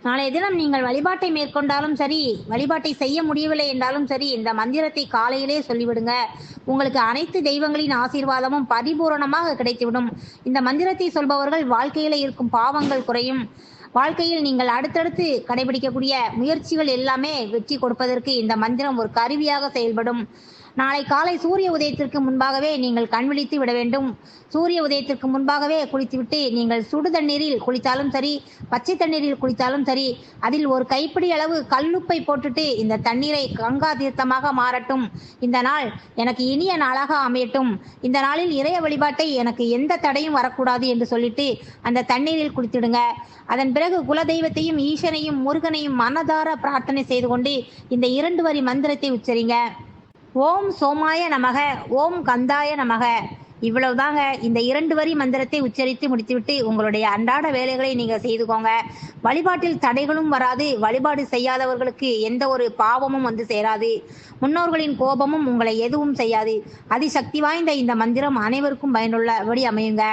நாளைய தினம் நீங்கள் வழிபாட்டை மேற்கொண்டாலும் சரி, வழிபாட்டை செய்ய முடியவில்லை என்றாலும் சரி, இந்த மந்திரத்தை காலையிலே சொல்லிவிடுங்க. உங்களுக்கு அனைத்து தெய்வங்களின் ஆசீர்வாதமும் பரிபூரணமாக கிடைத்துவிடும். இந்த மந்திரத்தை சொல்பவர்கள் வாழ்க்கையில இருக்கும் பாவங்கள் குறையும். வாழ்க்கையில் நீங்கள் அடுத்தடுத்து கடைபிடிக்கக்கூடிய முயற்சிகள் எல்லாமே வெற்றி கொடுப்பதற்கு இந்த மந்திரம் ஒரு கருவியாக செயல்படும். நாளை காலை சூரிய உதயத்திற்கு முன்பாகவே நீங்கள் கண் விழித்து விட வேண்டும். சூரிய உதயத்திற்கு முன்பாகவே குளித்துவிட்டு நீங்கள் சுடு தண்ணீரில் குளித்தாலும் சரி, பச்சை தண்ணீரில் குளித்தாலும் சரி, அதில் ஒரு கைப்பிடி அளவு கல்லுப்பை போட்டுட்டு இந்த தண்ணீரை கங்கா தீர்த்தமாக மாறட்டும். இந்த நாள் எனக்கு இனிய நாளாக அமையட்டும். இந்த நாளில் இறைய வழிபாட்டை எனக்கு எந்த தடையும் வரக்கூடாது என்று சொல்லிட்டு அந்த தண்ணீரில் குளித்திடுங்க. அதன் பிறகு குலதெய்வத்தையும் ஈசனையும் முருகனையும் மனதார பிரார்த்தனை செய்து கொண்டு இந்த 2 வரி மந்திரத்தை உச்சரிங்க. ஓம் சோமாய நமக, ஓம் கந்தாய நமக. இவ்வளவுதாங்க. இந்த 2 வரி மந்திரத்தை உச்சரித்து முடித்துவிட்டு உங்களுடைய அன்றாட வேலைகளை நீங்க செய்துக்கோங்க. வழிபாட்டில் தடைகளும் வராது. வழிபாடு செய்யாதவர்களுக்கு எந்த ஒரு பாவமும் வந்து சேராது. முன்னோர்களின் கோபமும் உங்களை எதுவும் செய்யாது. அதிசக்தி வாய்ந்த இந்த மந்திரம் அனைவருக்கும் பயனுள்ளபடி அமையுங்க.